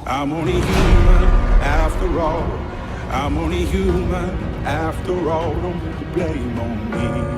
I'm only human after all. I'm only human after all. Don't put the blame on me.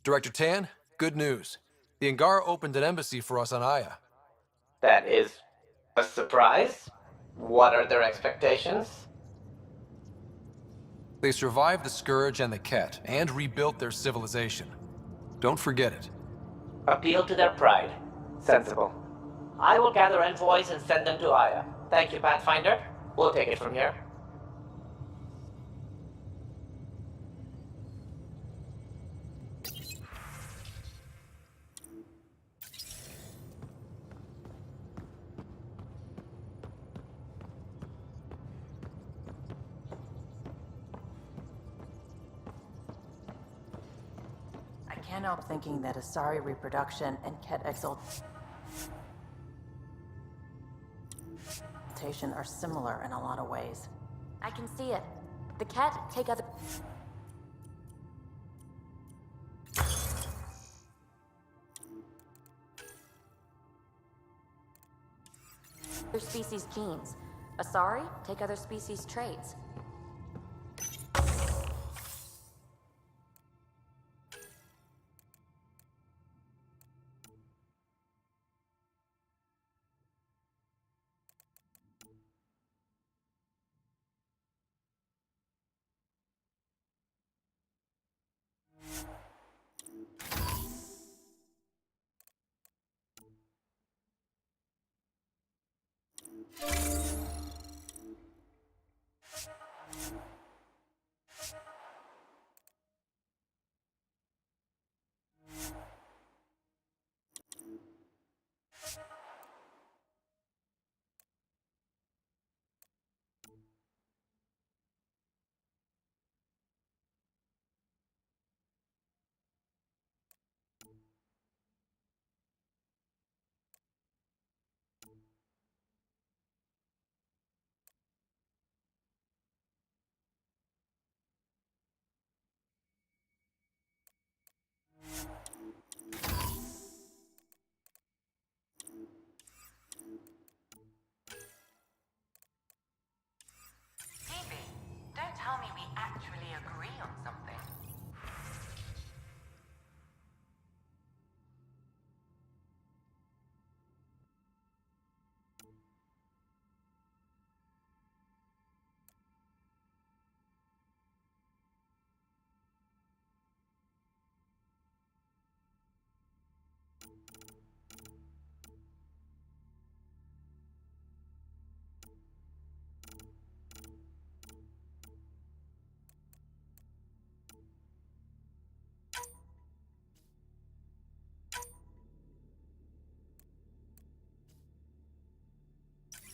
Director Tan, good news. The Angara opened an embassy for us on Aya. That is a surprise? What are their expectations? They survived the Scourge and the Ket, and rebuilt their civilization. Don't forget it. Appeal to their pride. Sensible. I will gather envoys and send them to Aya. Thank you, Pathfinder. We'll take it from here. I can't help thinking that Asari reproduction and Ket exaltation are similar in a lot of ways. I can see it. The Ket take other species' genes. Asari take other species' traits.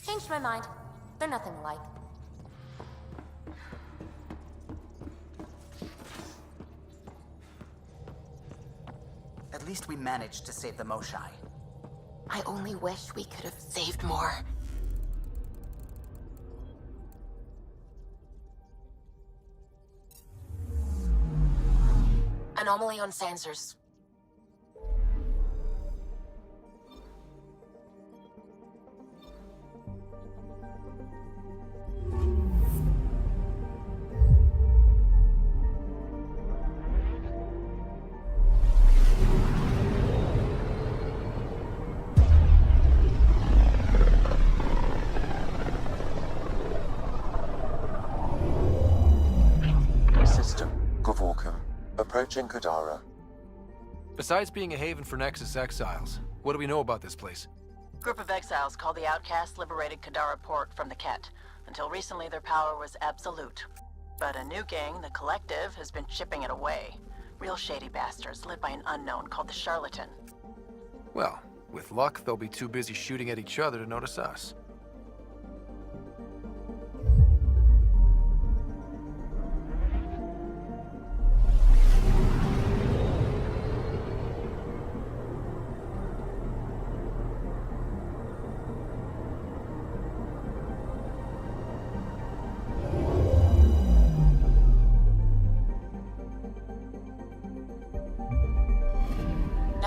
Changed my mind. They're nothing alike. At least we managed to save the Moshai. I only wish we could have saved more. Anomaly on sensors. Approaching Kadara. Besides being a haven for Nexus exiles, what do we know about this place? Group of exiles called the Outcasts liberated Kadara port from the Ket. Until recently, their power was absolute. But a new gang, the Collective, has been chipping it away. Real shady bastards led by an unknown called the Charlatan. Well, with luck, they'll be too busy shooting at each other to notice us.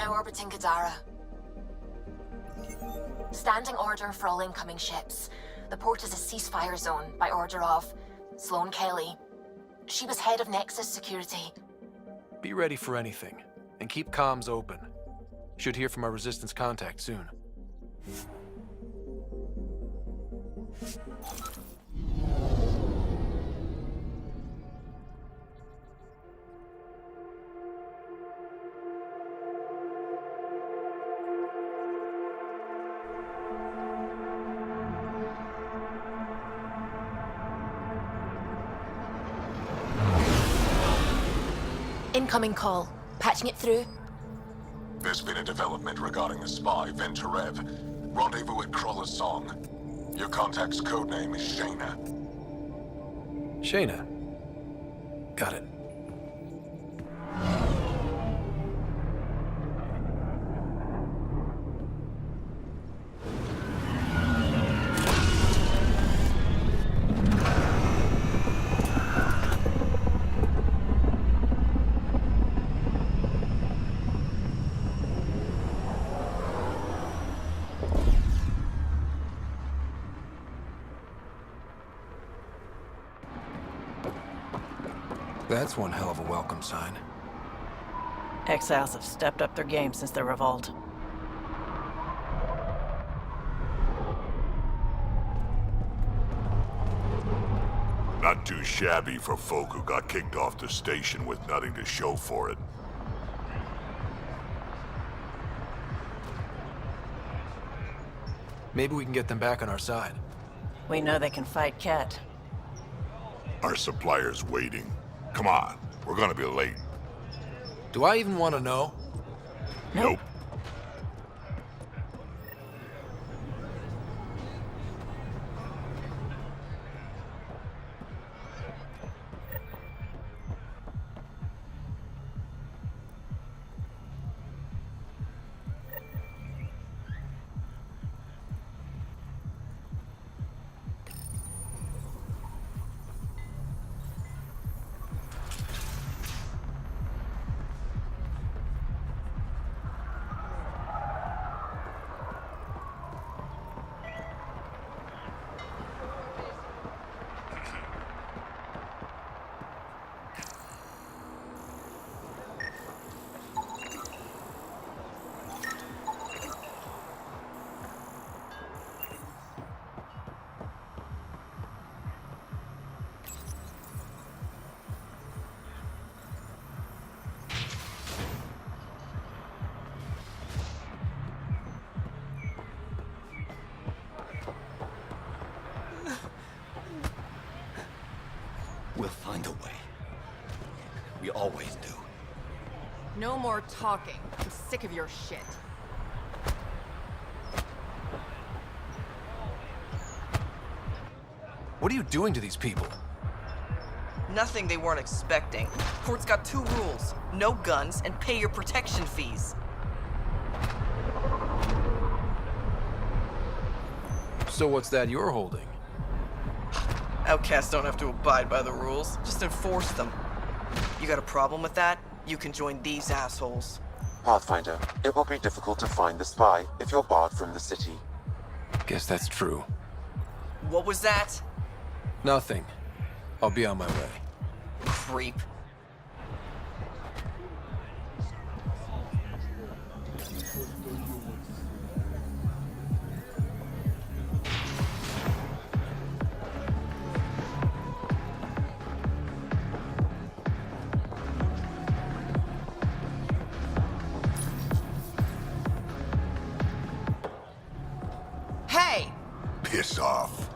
Orbiting Kandara. Standing order for all incoming ships. The port is a ceasefire zone by order of Sloane Kelly. She was head of Nexus security. Be ready for anything, and keep comms open. Should hear from our Resistance contact soon. Incoming call. Patching it through. There's been a development regarding the spy, Venturev. Rendezvous at Crawler's Song. Your contact's codename is Shayna. Shayna. Got it. That's one hell of a welcome sign. Exiles have stepped up their game since the revolt. Not too shabby for folk who got kicked off the station with nothing to show for it. Maybe we can get them back on our side. We know they can fight Ket. Our supplier's waiting. Come on, we're gonna be late. Do I even want to know? Nope. We'll find a way. We always do. No more talking. I'm sick of your shit. What are you doing to these people? Nothing they weren't expecting. Port's got 2 rules. No guns and pay your protection fees. So what's that you're holding? Outcasts don't have to abide by the rules, just enforce them. You got a problem with that? You can join these assholes. Pathfinder, it will be difficult to find the spy if you're barred from the city. Guess that's true. What was that? Nothing. I'll be on my way. Creep. Hey! Piss off.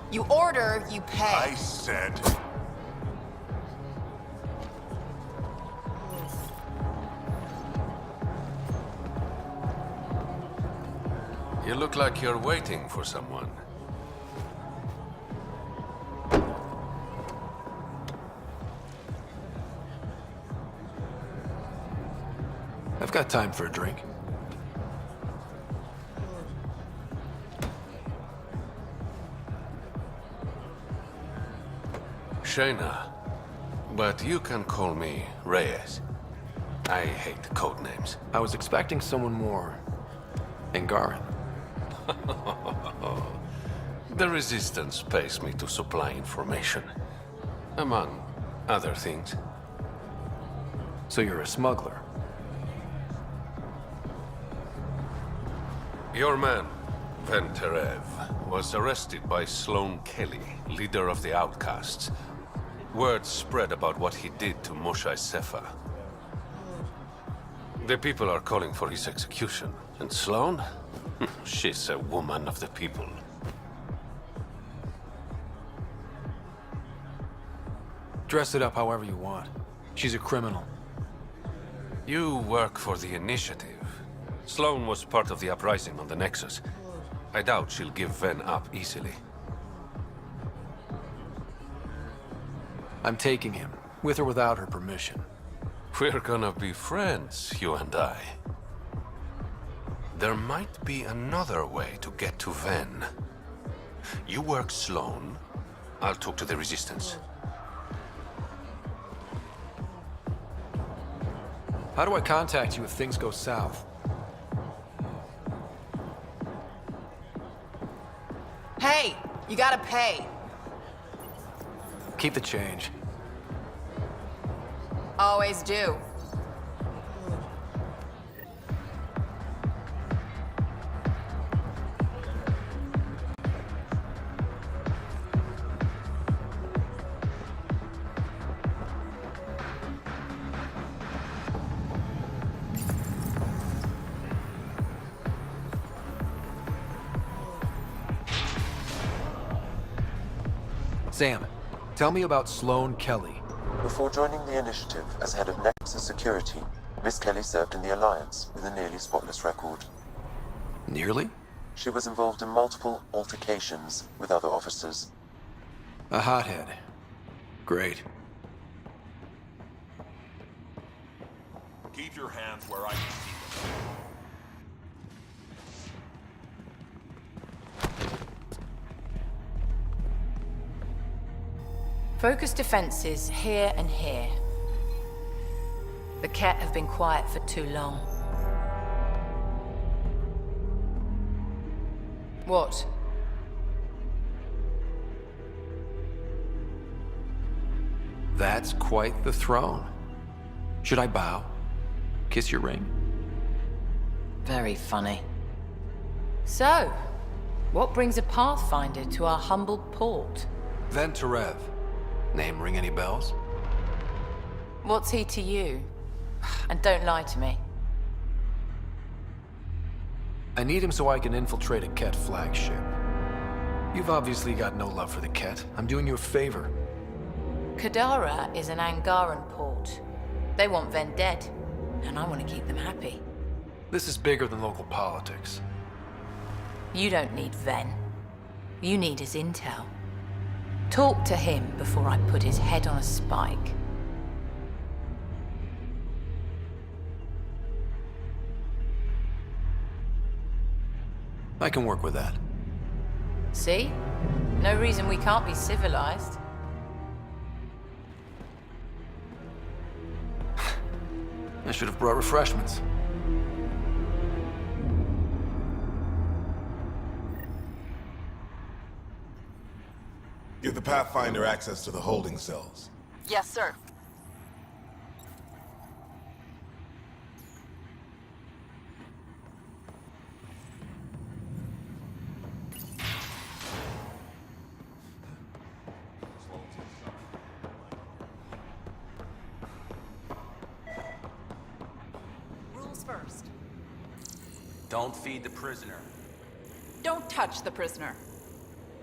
You order, you pay. I said... You look like you're waiting for someone. I've got time for a drink. Shayna, but you can call me Reyes. I hate code names. I was expecting someone more Angaran. The Resistance pays me to supply information, among other things. So you're a smuggler? Your man, Venterev, was arrested by Sloane Kelly, leader of the Outcasts. Word spread about what he did to Moshae Sefa. The people are calling for his execution. And Sloane? She's a woman of the people. Dress it up however you want. She's a criminal. You work for the Initiative. Sloane was part of the uprising on the Nexus. I doubt she'll give Ven up easily. I'm taking him, with or without her permission. We're gonna be friends, you and I. There might be another way to get to Ven. You work Sloane, I'll talk to the Resistance. How do I contact you if things go south? Hey! You gotta pay! Keep the change. Always do. Sam, tell me about Sloane Kelly. Before joining the Initiative as head of Nexus Security, Miss Kelly served in the Alliance with a nearly spotless record. Nearly? She was involved in multiple altercations with other officers. A hothead. Great. Keep your hands where I can see them. Focus defenses here and here. The Ket have been quiet for too long. What? That's quite the throne. Should I bow? Kiss your ring? Very funny. So, what brings a Pathfinder to our humble port? Venterev. Name ring any bells? What's he to you? And don't lie to me. I need him so I can infiltrate a Ket flagship. You've obviously got no love for the Ket. I'm doing you a favor. Kadara is an Angaran port. They want Ven dead, and I want to keep them happy. This is bigger than local politics. You don't need Ven. You need his intel. Talk to him before I put his head on a spike. I can work with that. See? No reason we can't be civilized. I should have brought refreshments. Give the Pathfinder access to the holding cells. Yes, sir. Rules first. Don't feed the prisoner. Don't touch the prisoner.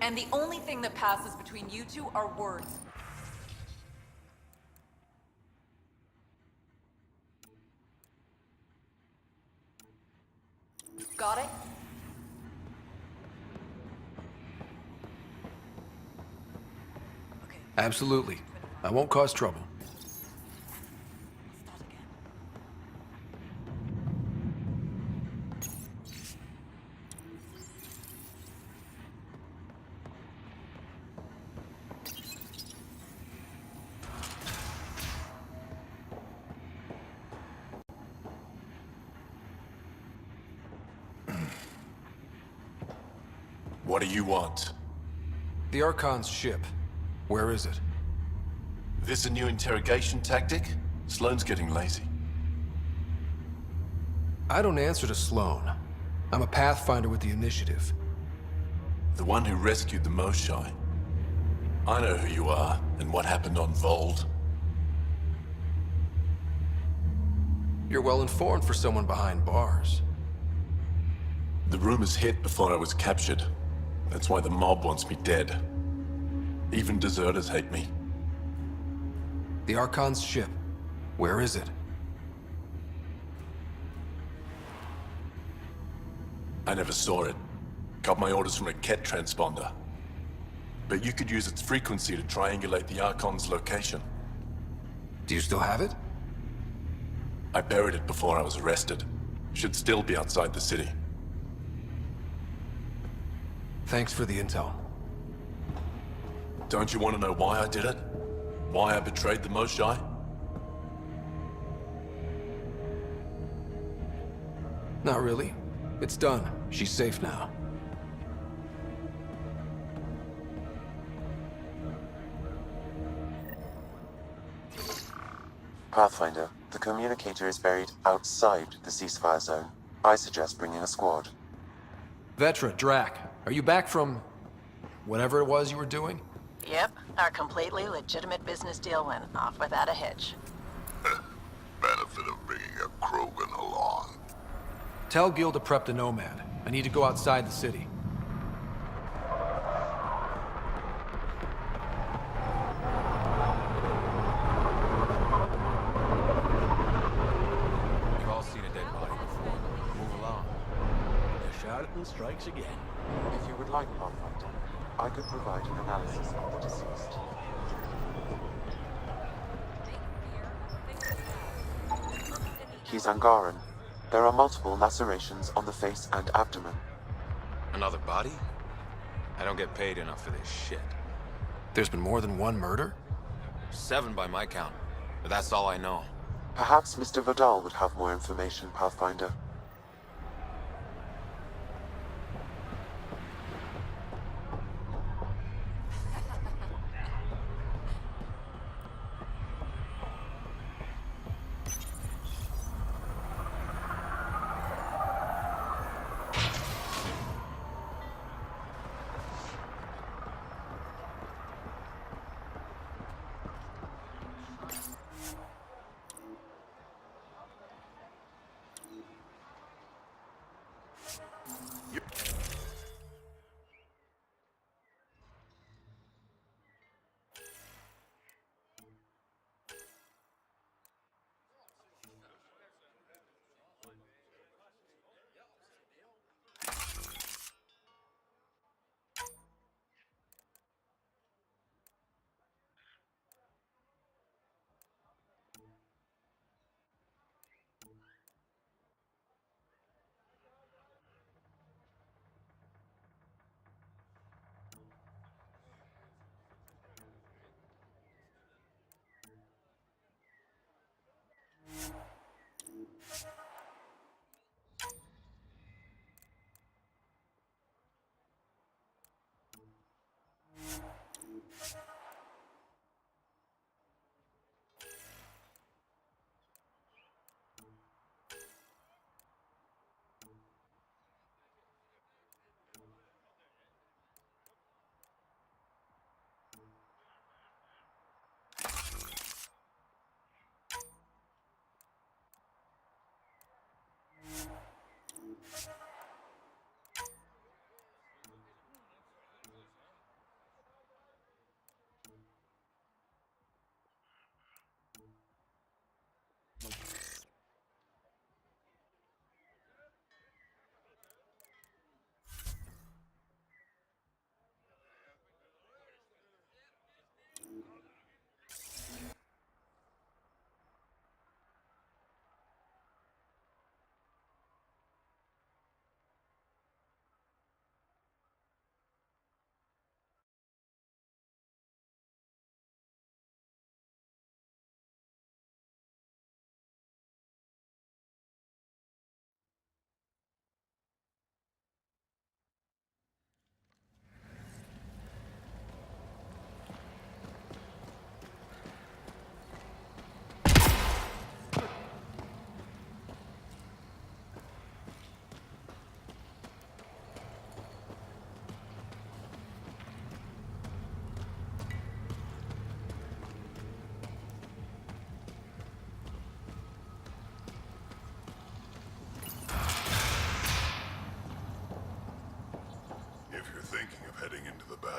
And the only thing that passes between you two are words. Got it? Absolutely. I won't cause trouble. What do you want? The Archon's ship. Where is it? This a new interrogation tactic? Sloane's getting lazy. I don't answer to Sloane. I'm a Pathfinder with the Initiative. The one who rescued the Moshae. I know who you are, and what happened on Vold. You're well informed for someone behind bars. The rumors hit before I was captured. That's why the mob wants me dead. Even deserters hate me. The Archon's ship. Where is it? I never saw it. Got my orders from a Ket transponder. But you could use its frequency to triangulate the Archon's location. Do you still have it? I buried it before I was arrested. Should still be outside the city. Thanks for the intel. Don't you want to know why I did it? Why I betrayed the Moshae? Not really. It's done. She's safe now. Pathfinder, the communicator is buried outside the ceasefire zone. I suggest bringing a squad. Vetra, Drac, are you back from whatever it was you were doing? Yep, our completely legitimate business deal went off without a hitch. Benefit of bringing a Krogan along. Tell Gil to prep the Nomad. I need to go outside the city. You've all seen a dead body before. Move along. The charlatan strikes again. If you would like, Pathfinder, I could provide an analysis of the deceased. He's Angaran. There are multiple lacerations on the face and abdomen. Another body? I don't get paid enough for this shit. There's been more than one murder? 7 by my count. But that's all I know. Perhaps Mr. Vidal would have more information, Pathfinder.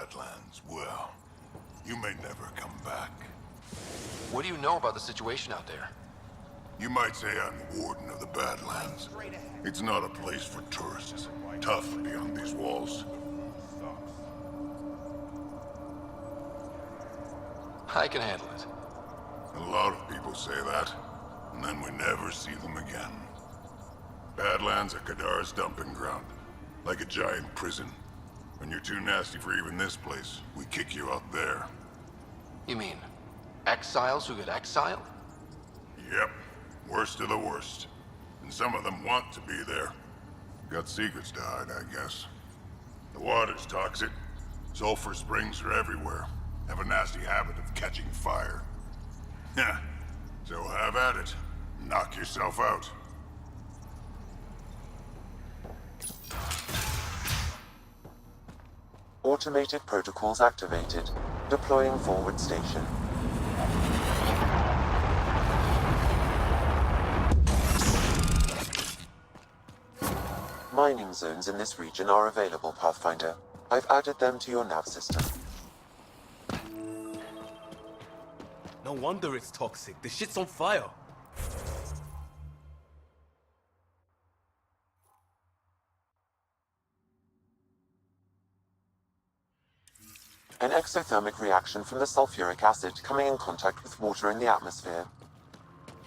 Badlands, well, you may never come back. What do you know about the situation out there? You might say I'm warden of the Badlands. It's not a place for tourists. Tough beyond these walls. I can handle it. A lot of people say that, and then we never see them again. Badlands are Kadara's dumping ground, like a giant prison. When you're too nasty for even this place, we kick you out there. You mean exiles who get exiled? Yep, worst of the worst. And some of them want to be there. Got secrets to hide, I guess. The water's toxic. Sulfur springs are everywhere. Have a nasty habit of catching fire. Yeah, so have at it. Knock yourself out. Automated protocols activated. Deploying forward station. Mining zones in this region are available, Pathfinder. I've added them to your nav system. No wonder it's toxic. The shit's on fire. An exothermic reaction from the sulfuric acid coming in contact with water in the atmosphere.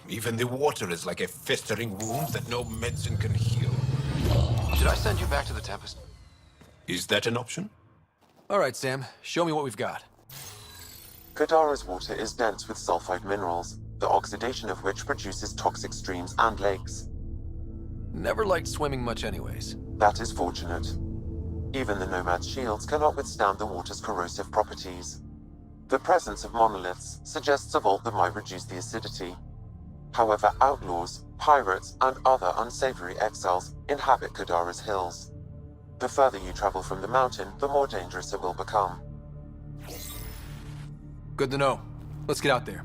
Even the water is like a festering wound that no medicine can heal. Should I send you back to the Tempest? Is that an option? All right, Sam. Show me what we've got. Kadara's water is dense with sulfide minerals, the oxidation of which produces toxic streams and lakes. Never liked swimming much anyways. That is fortunate. Even the Nomad's shields cannot withstand the water's corrosive properties. The presence of monoliths suggests a vault that might reduce the acidity. However, outlaws, pirates, and other unsavory exiles inhabit Kadara's hills. The further you travel from the mountain, the more dangerous it will become. Good to know. Let's get out there.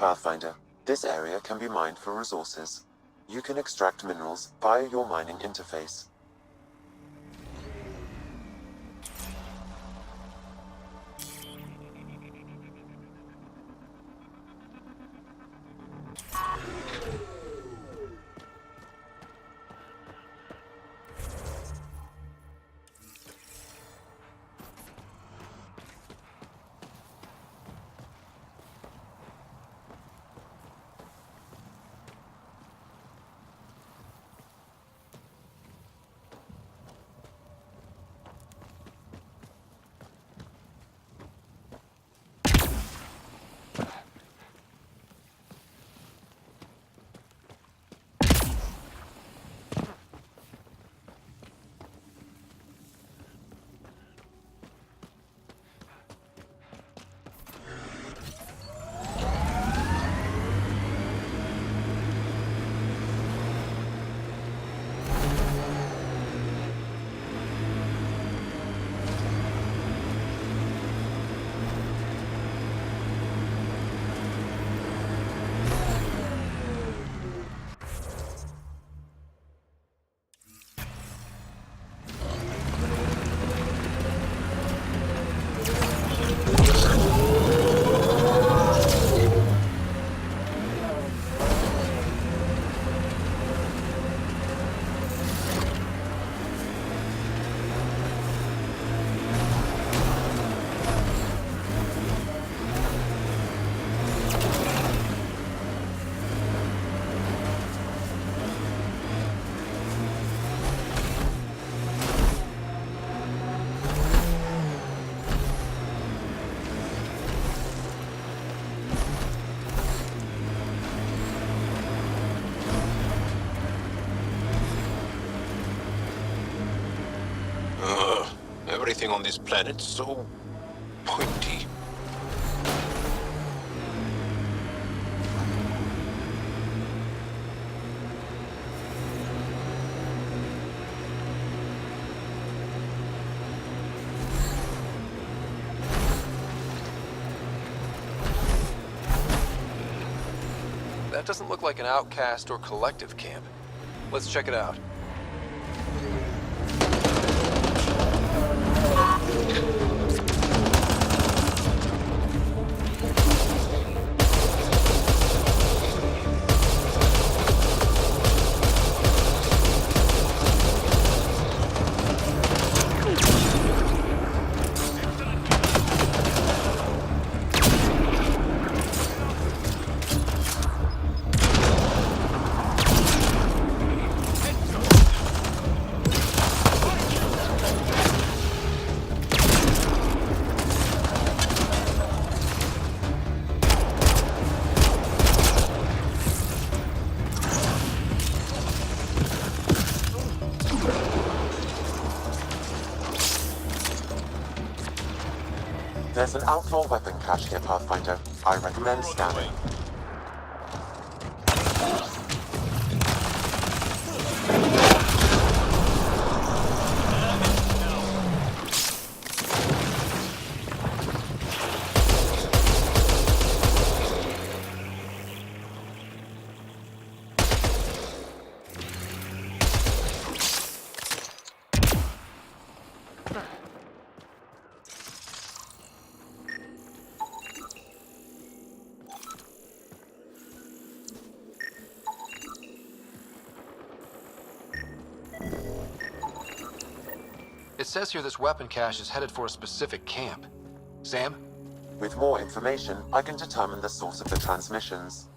Pathfinder, this area can be mined for resources. You can extract minerals via your mining interface. everything on this planet so pointy. That doesn't look like an outcast or collective camp. Let's check it out. There's an outlaw weapon cache here, Pathfinder. I recommend scanning. It says here this weapon cache is headed for a specific camp. Sam? With more information, I can determine the source of the transmissions.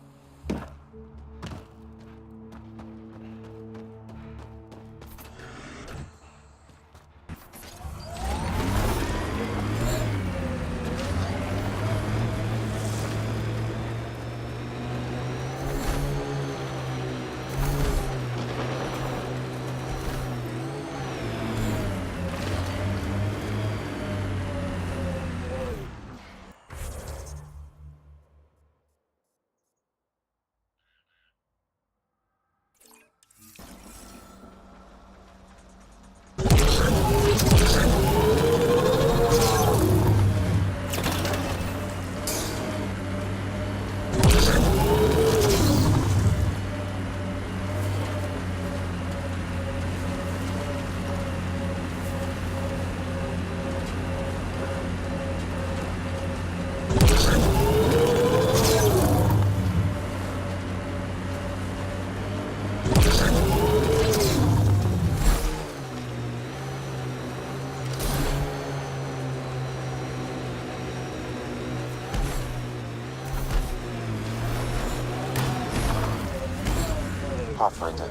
Pathfinder.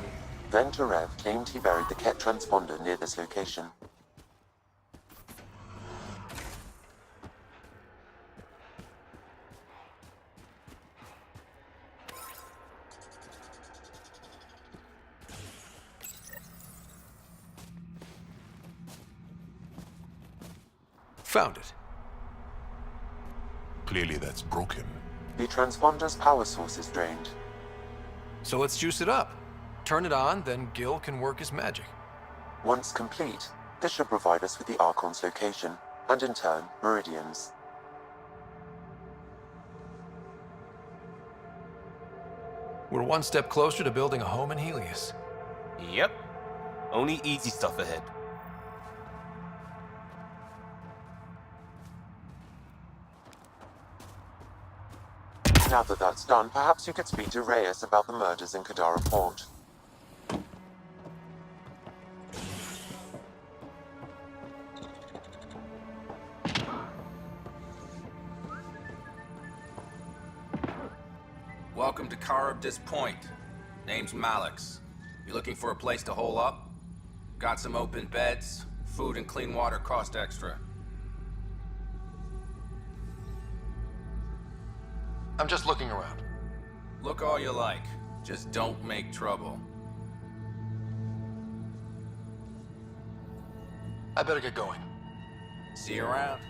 Venturev claimed he buried the Ket transponder near this location. Found it. Clearly that's broken. The transponder's power source is drained. So let's juice it up. Turn it on, then Gil can work his magic. Once complete, this should provide us with the Archon's location, and in turn, meridians. We're one step closer to building a home in Helios. Yep. Only easy stuff ahead. Now that that's done, perhaps you could speak to Reyes about the murders in Kadara Port. Welcome to Charybdis Point. Name's Malix. You looking for a place to hole up? Got some open beds. Food and clean water cost extra. I'm just looking around. Look all you like. Just don't make trouble. I better get going. See you around.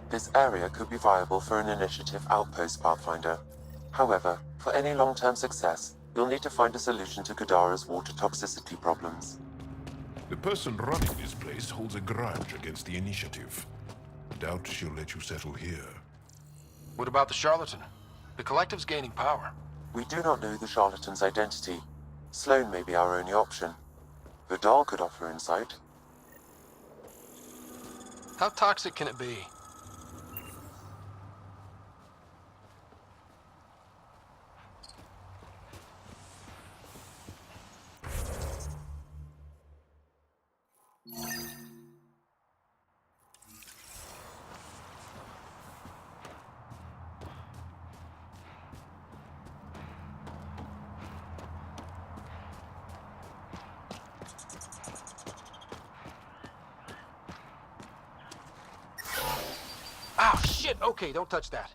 This area could be viable for an initiative outpost, Pathfinder. However, for any long-term success, you'll need to find a solution to Kadara's water toxicity problems. The person running this place holds a grudge against the initiative. Doubt she'll let you settle here. What about the charlatan? The collective's gaining power. We do not know the charlatan's identity. Sloan may be our only option. Vidal could offer insight. How toxic can it be? Oh, shit! Okay, don't touch that.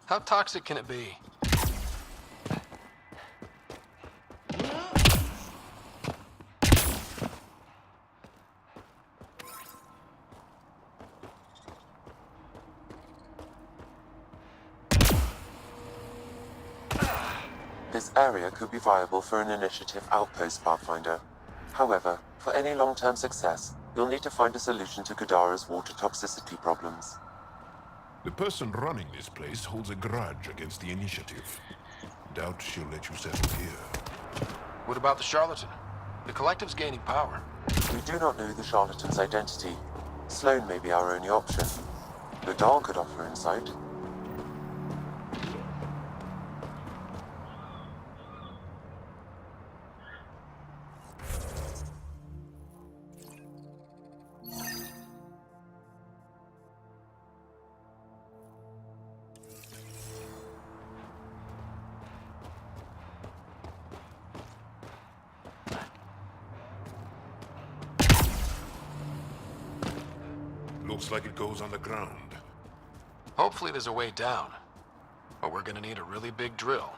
How toxic can it be? This area could be viable for an initiative outpost, Pathfinder. However, for any long-term success, you'll need to find a solution to Kadara's water toxicity problems. The person running this place holds a grudge against the initiative. Doubt she'll let you settle here. What about the charlatan? The collective's gaining power. We do not know the charlatan's identity. Sloan may be our only option. Vidal could offer insight. Looks like it goes underground. Hopefully there's a way down. But we're gonna need a really big drill.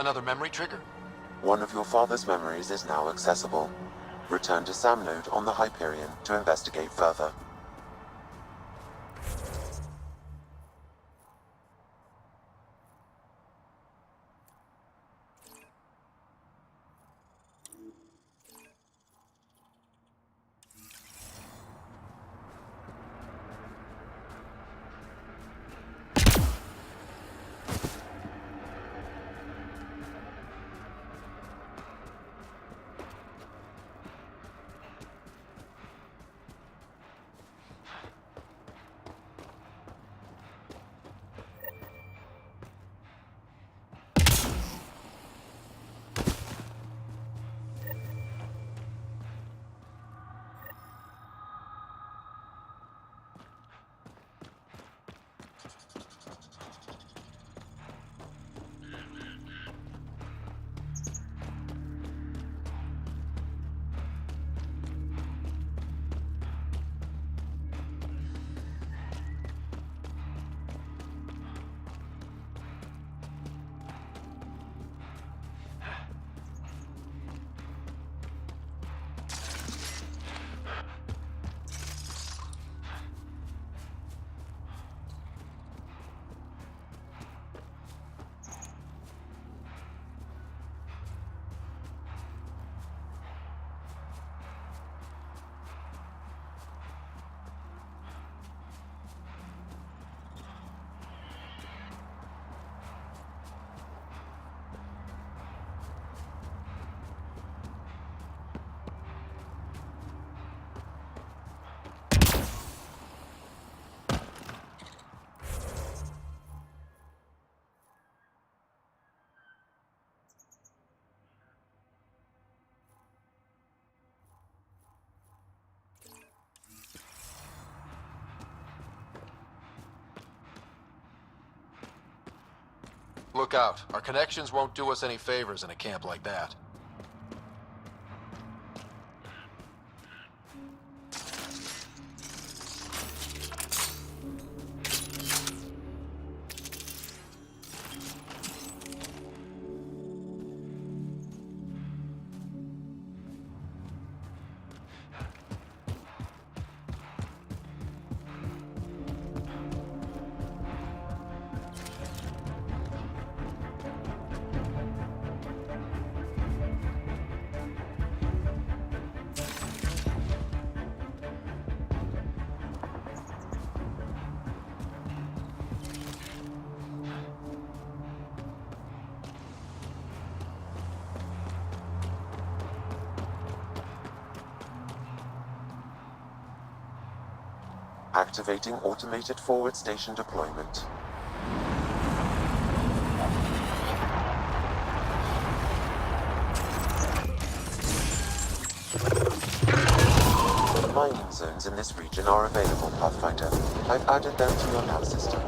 Another memory trigger? One of your father's memories is now accessible. Return to Sam Node on the Hyperion to investigate further. Look out. Our connections won't do us any favors in a camp like that. Activating automated forward station deployment. Mining zones in this region are available, Pathfinder. I've added them to your nav system.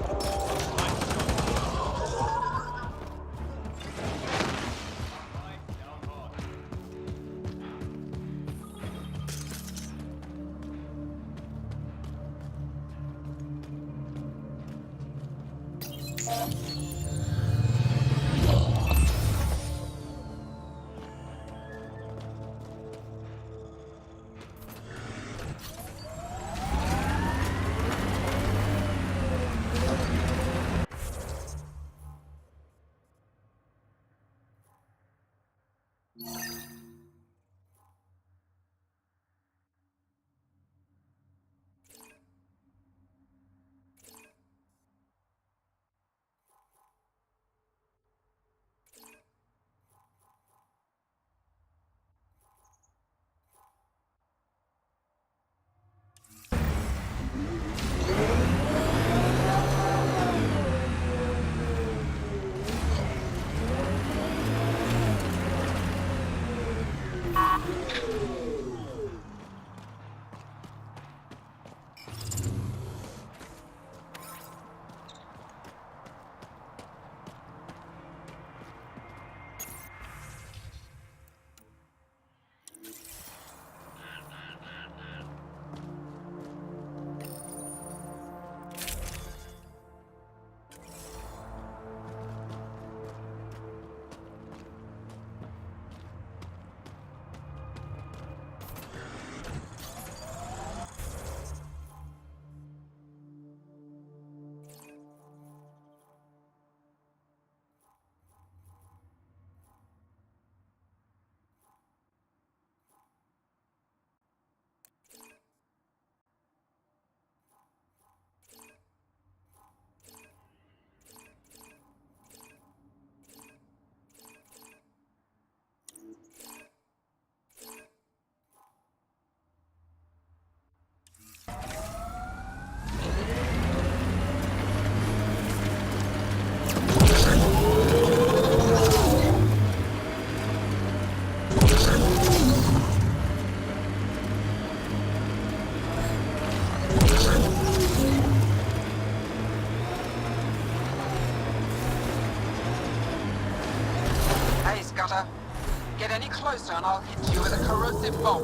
closer and I'll hit you with a corrosive bomb.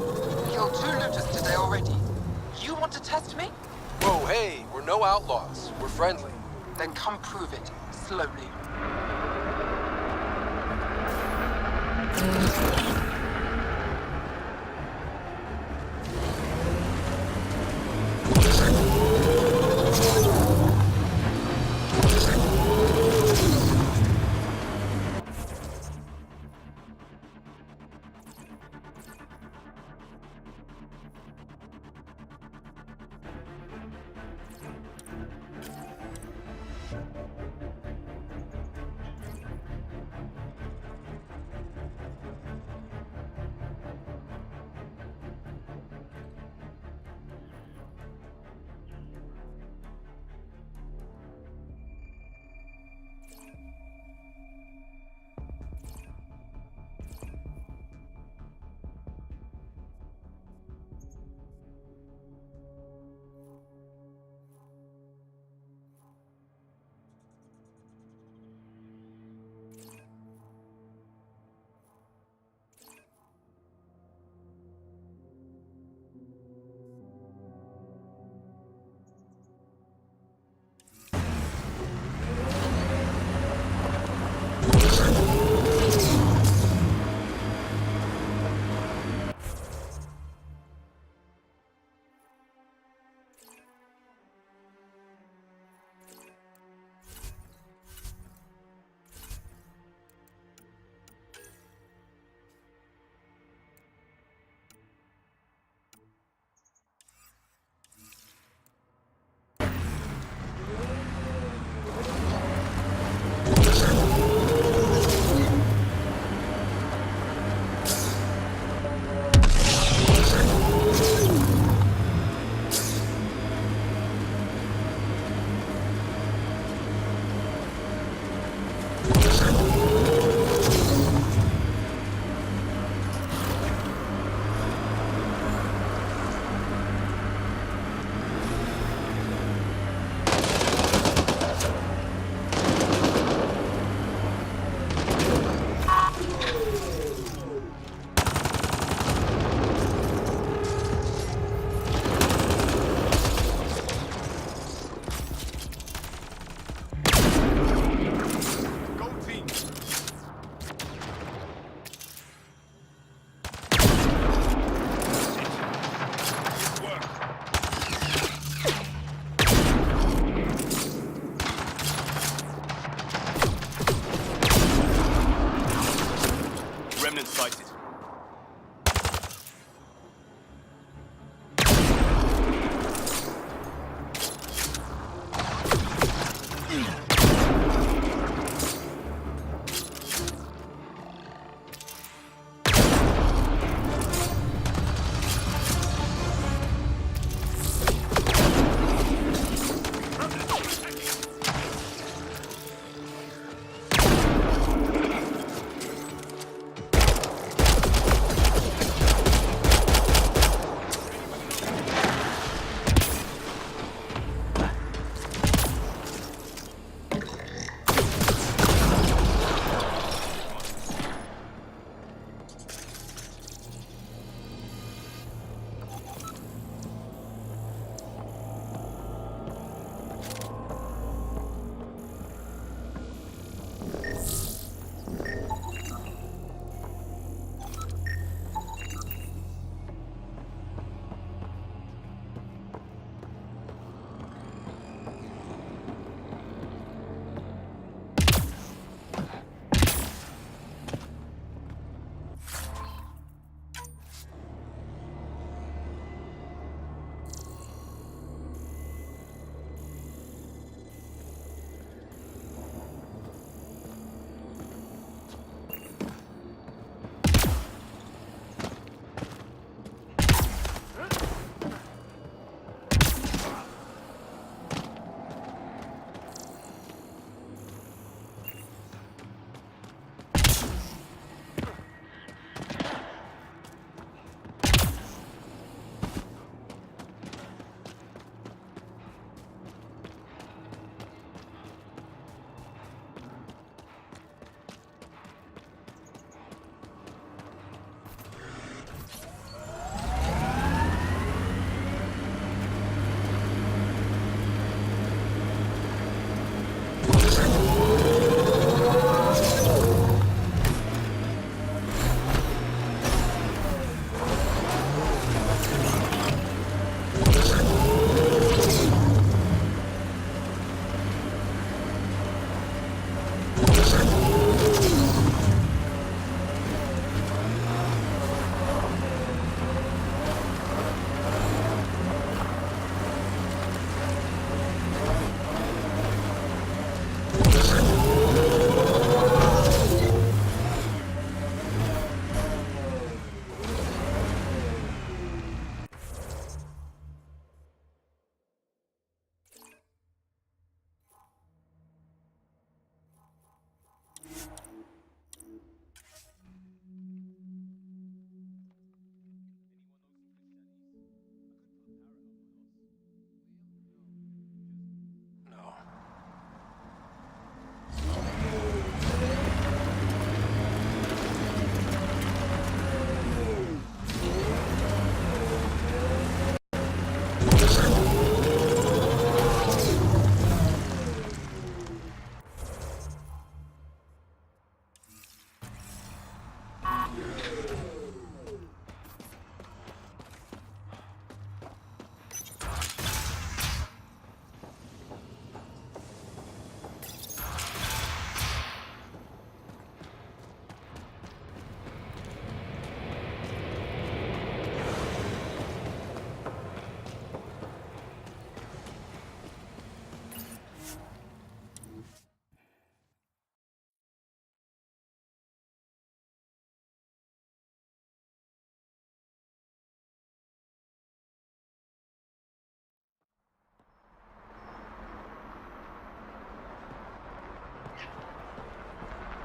Killed 2 looters today already. You want to test me? Whoa, hey, we're no outlaws. We're friendly. Then come prove it, slowly.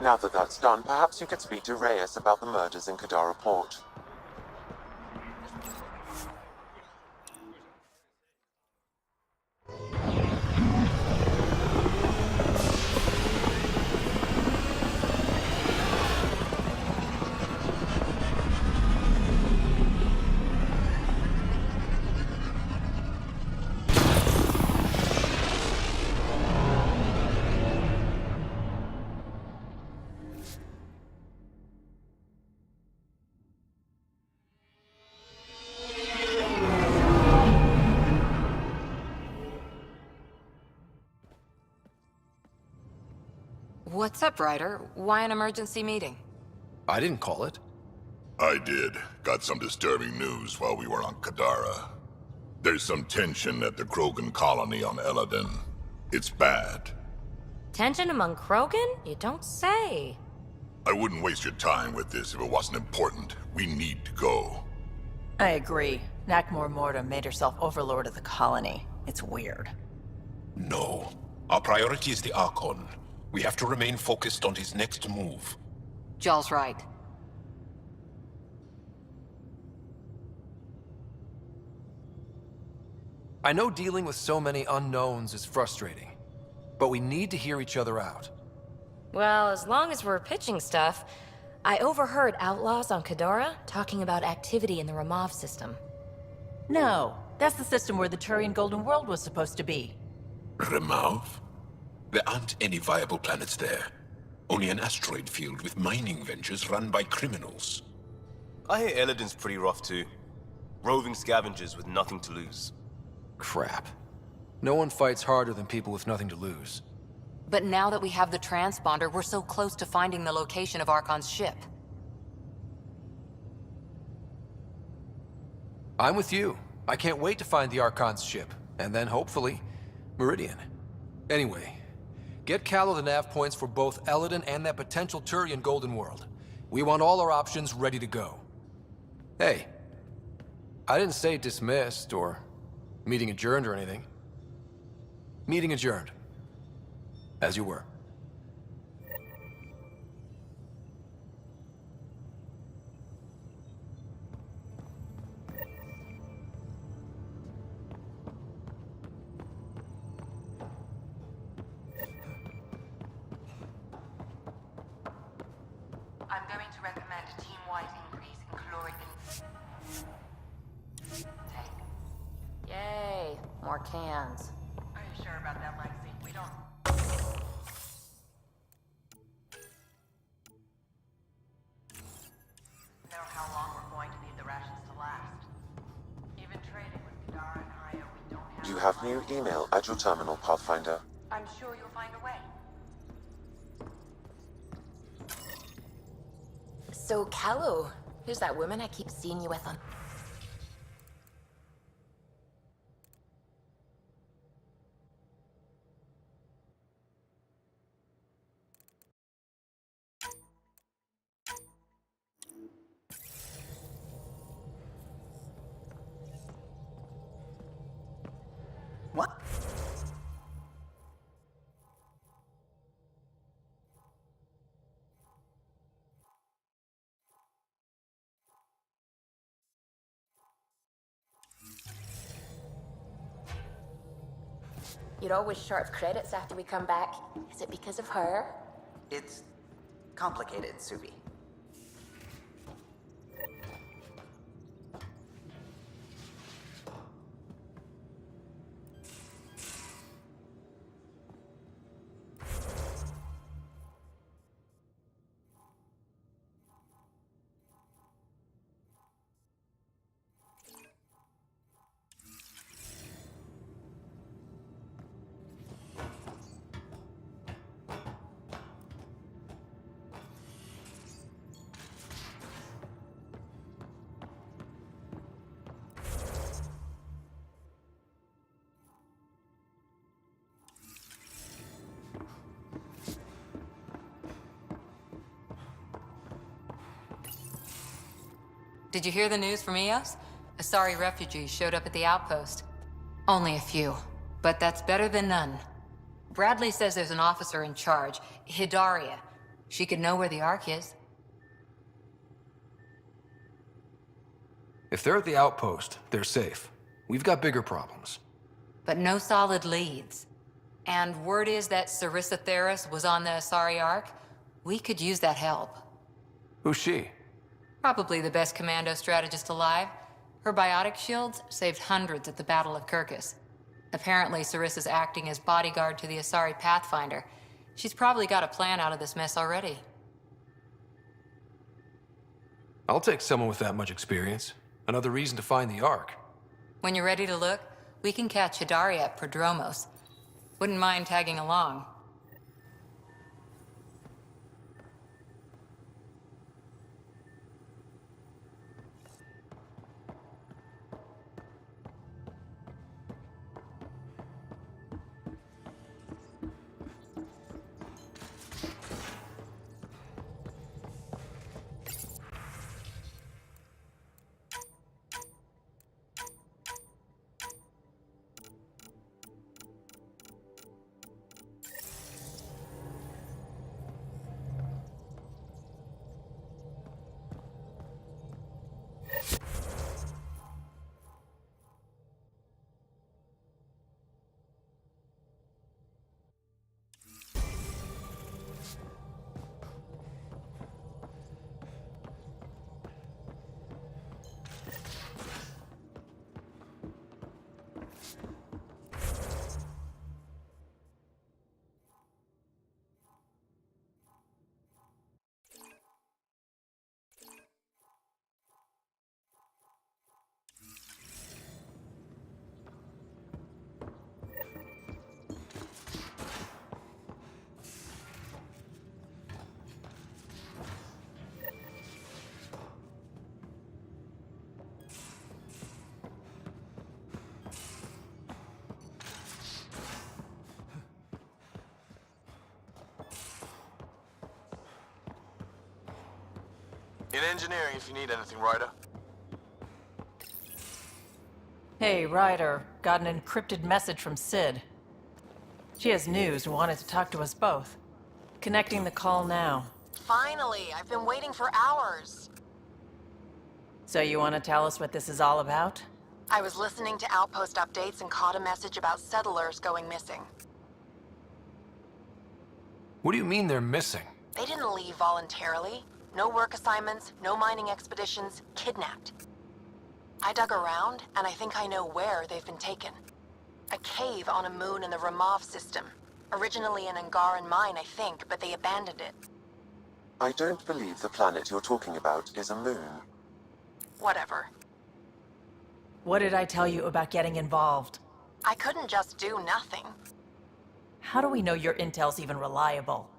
Now that that's done, perhaps you could speak to Reyes about the murders in Kadara Port. What's up, Ryder? Why an emergency meeting? I didn't call it. I did. Got some disturbing news while we were on Kandara. There's some tension at the Krogan colony on Eladon. It's bad. Tension among Krogan? You don't say. I wouldn't waste your time with this if it wasn't important. We need to go. I agree. Nakmor Morta made herself overlord of the colony. It's weird. No. Our priority is the Archon. We have to remain focused on his next move. Jall's right. I know dealing with so many unknowns is frustrating, but we need to hear each other out. Well, as long as we're pitching stuff, I overheard outlaws on Kandara talking about activity in the Ramov system. No, that's the system where the Turian Golden World was supposed to be. Ramov? There aren't any viable planets there. Only an asteroid field with mining ventures run by criminals. I hear Eladon's pretty rough too. Roving scavengers with nothing to lose. Crap. No one fights harder than people with nothing to lose. But now that we have the transponder, we're so close to finding the location of Archon's ship. I'm with you. I can't wait to find the Archon's ship, and then, hopefully, Meridian. Anyway, get Callow the nav points for both Eladon and that potential Turian Golden World. We want all our options ready to go. Hey, I didn't say dismissed or meeting adjourned or anything. Meeting adjourned. As you were. I'm going to recommend a team-wide increase in caloric Yay, more cans. Are you sure about that, Lexi? We don't... know how long we're going to need the rations to last. Even trading with Kandara and Io, we don't have... You have new email at your terminal, Pathfinder. I'm sure you'll find a way. So, Callow, who's that woman I keep seeing you with on... What? You're always short of credits after we come back. Is it because of her? It's complicated, Subi. Did you hear the news from Eos? Asari refugees showed up at the outpost. Only a few, but that's better than none. Bradley says there's an officer in charge, Hidaria. She could know where the Ark is. If they're at the outpost, they're safe. We've got bigger problems. But no solid leads. And word is that Sarissa Theris was on the Asari Ark. We could use that help. Who's she? Probably the best commando strategist alive. Her biotic shields saved hundreds at the Battle of Kirkus. Apparently, Sarissa's acting as bodyguard to the Asari Pathfinder. She's probably got a plan out of this mess already. I'll take someone with that much experience. Another reason to find the Ark. When you're ready to look, we can catch Hidari at Prodromos. Wouldn't mind tagging along. In engineering, if you need anything, Ryder. Hey, Ryder. Got an encrypted message from Sid. She has news and wanted to talk to us both. Connecting the call now. Finally, I've been waiting for hours. So you want to tell us what this is all about? I was listening to outpost updates and caught a message about settlers going missing. What do you mean they're missing? They didn't leave voluntarily. No work assignments, no mining expeditions, kidnapped. I dug around, and I think I know where they've been taken. A cave on a moon in the Ramov system. Originally an Angaran mine, I think, but they abandoned it. I don't believe the planet you're talking about is a moon. Whatever. What did I tell you about getting involved? I couldn't just do nothing. How do we know your intel's even reliable?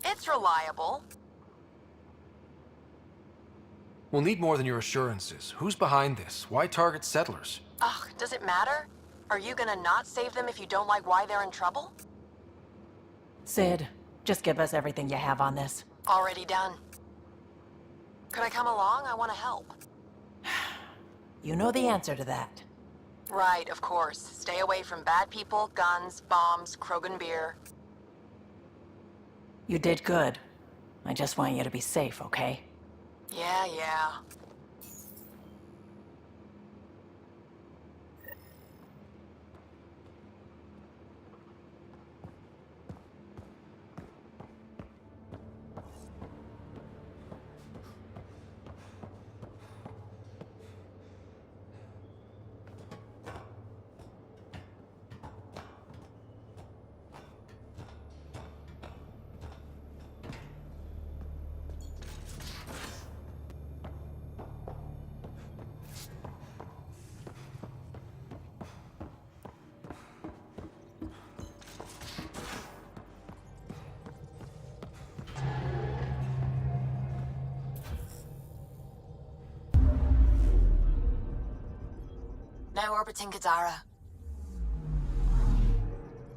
It's reliable. We'll need more than your assurances. Who's behind this? Why target settlers? Ugh, does it matter? Are you gonna not save them if you don't like why they're in trouble? Sid, just give us everything you have on this. Already done. Could I come along? I want to help. You know the answer to that. Right, of course. Stay away from bad people, guns, bombs, Krogan beer. You did good. I just want you to be safe, okay? Yeah. Now orbiting Kadara.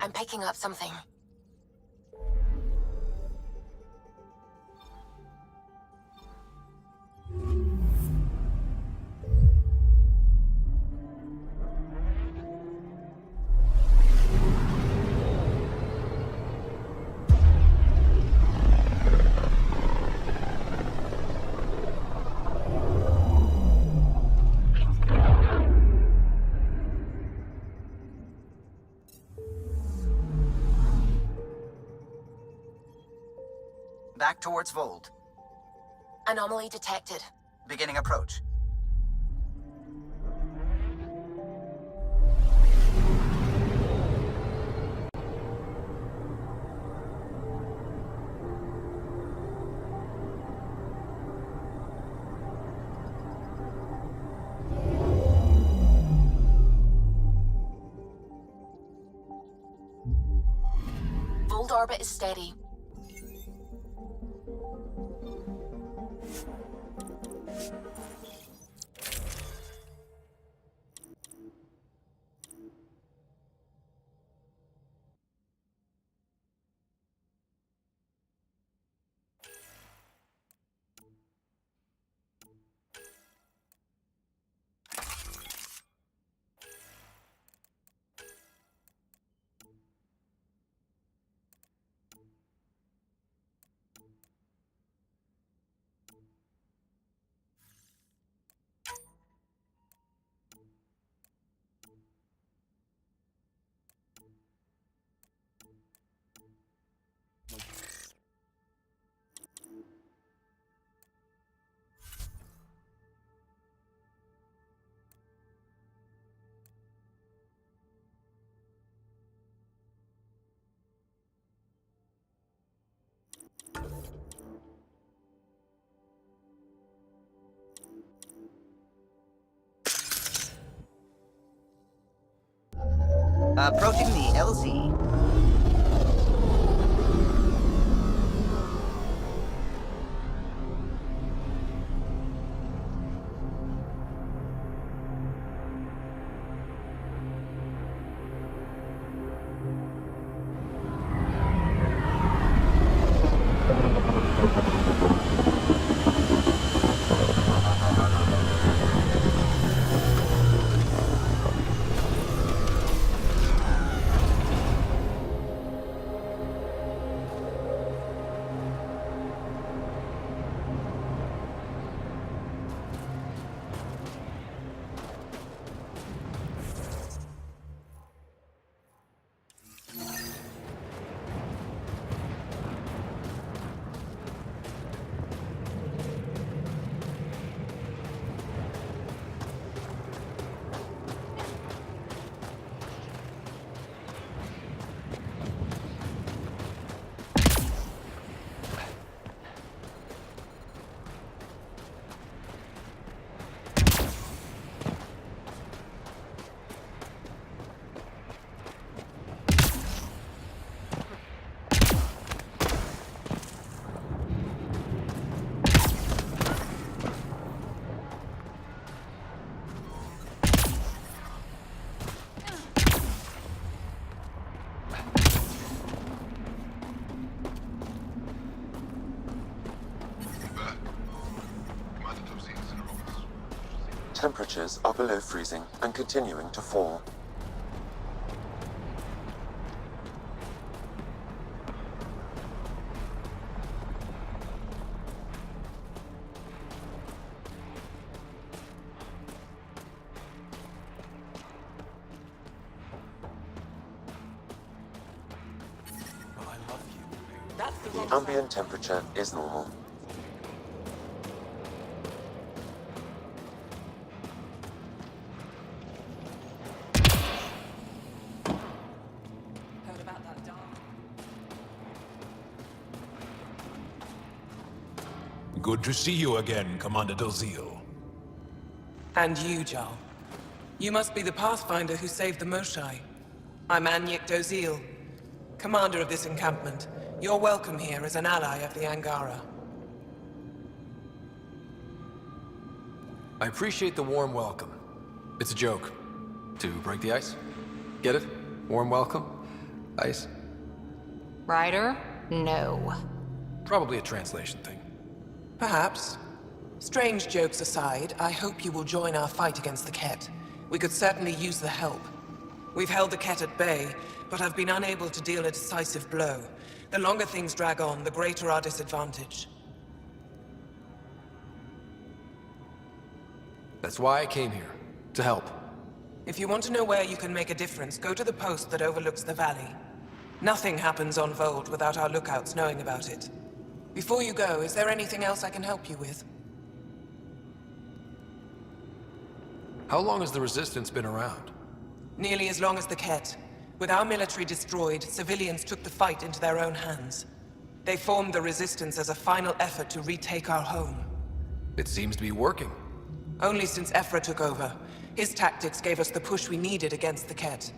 I'm picking up something. Back towards Vold. Anomaly detected. Beginning approach. Vold orbit is steady. Approaching the LZ. Temperatures are below freezing and continuing to fall. The ambient temperature is normal. Good to see you again, Commander Dozil. And you, Jarl. You must be the Pathfinder who saved the Moshai. I'm Anyik Dozil, commander of this encampment. You're welcome here as an ally of the Angara. I appreciate the warm welcome. It's a joke. To break the ice? Get it? Warm welcome? Ice? Ryder? No. Probably a translation thing. Perhaps. Strange jokes aside, I hope you will join our fight against the Ket. We could certainly use the help. We've held the Ket at bay, but have been unable to deal a decisive blow. The longer things drag on, the greater our disadvantage. That's why I came here. To help. If you want to know where you can make a difference, go to the post that overlooks the valley. Nothing happens on Vold without our lookouts knowing about it. Before you go, is there anything else I can help you with? How long has the Resistance been around? Nearly as long as the Ket. With our military destroyed, civilians took the fight into their own hands. They formed the Resistance as a final effort to retake our home. It seems to be working. Only since Ephra took over. His tactics gave us the push we needed against the Ket.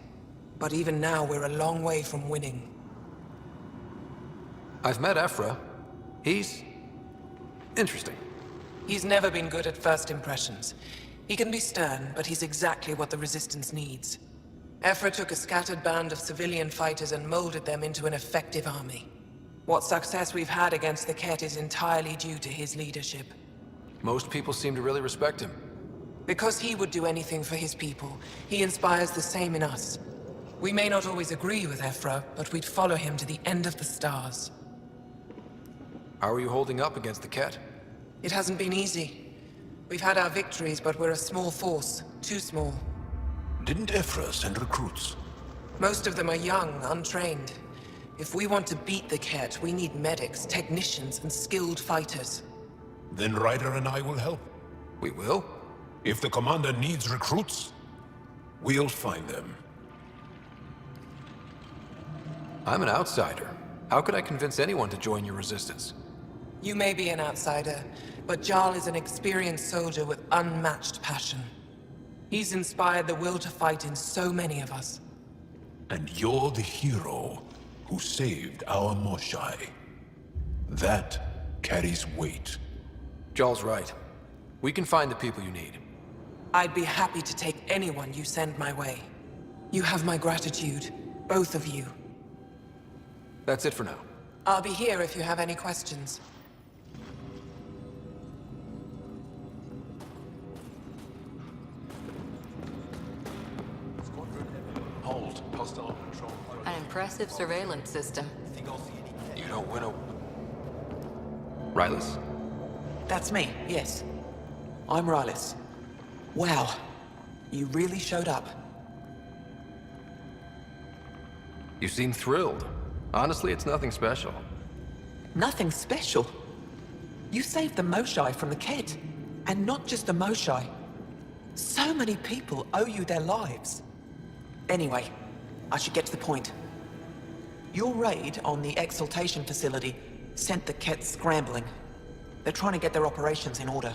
But even now, we're a long way from winning. I've met Ephra. He's interesting. He's never been good at first impressions. He can be stern, but he's exactly what the Resistance needs. Ephra took a scattered band of civilian fighters and molded them into an effective army. What success we've had against the Ket is entirely due to his leadership. Most people seem to really respect him. Because he would do anything for his people, he inspires the same in us. We may not always agree with Ephra, but we'd follow him to the end of the stars. How are you holding up against the Ket? It hasn't been easy. We've had our victories, but we're a small force. Too small. Didn't Ephra send recruits? Most of them are young, untrained. If we want to beat the Ket, we need medics, technicians, and skilled fighters. Then Ryder and I will help. We will? If the commander needs recruits, we'll find them. I'm an outsider. How could I convince anyone to join your Resistance? You may be an outsider, but Jarl is an experienced soldier with unmatched passion. He's inspired the will to fight in so many of us. And you're the hero who saved our Moshai. That carries weight. Jarl's right. We can find the people you need. I'd be happy to take anyone you send my way. You have my gratitude, both of you. That's it for now. I'll be here if you have any questions. Hold. Hostile control. An impressive surveillance system. You don't win a... Rylus? That's me, yes. I'm Rylus. Wow. You really showed up. You seem thrilled. Honestly, it's nothing special. Nothing special? You saved the Moshai from the Ket. And not just the Moshai. So many people owe you their lives. Anyway, I should get to the point. Your raid on the Exaltation facility sent the Ket scrambling. They're trying to get their operations in order.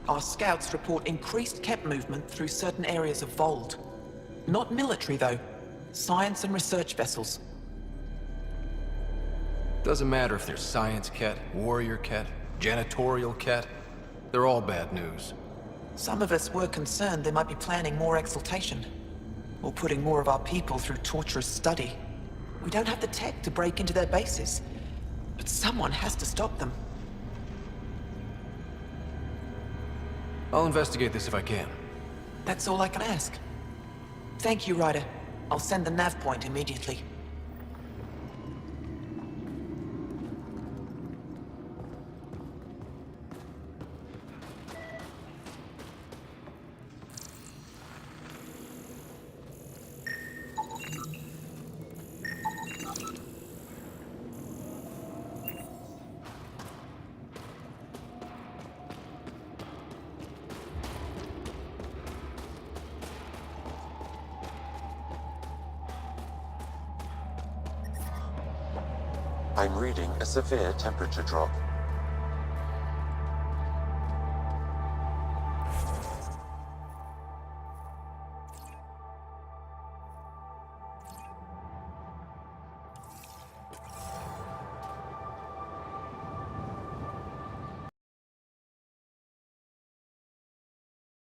Our scouts report increased Ket movement through certain areas of Vold. Not military, though. Science and research vessels. Doesn't matter if they're Science Ket, Warrior Ket, Janitorial Ket. They're all bad news. Some of us were concerned they might be planning more Exaltation. Or putting more of our people through torturous study. We don't have the tech to break into their bases. But someone has to stop them. I'll investigate this if I can. That's all I can ask. Thank you, Ryder. I'll send the nav point immediately. I'm reading a severe temperature drop.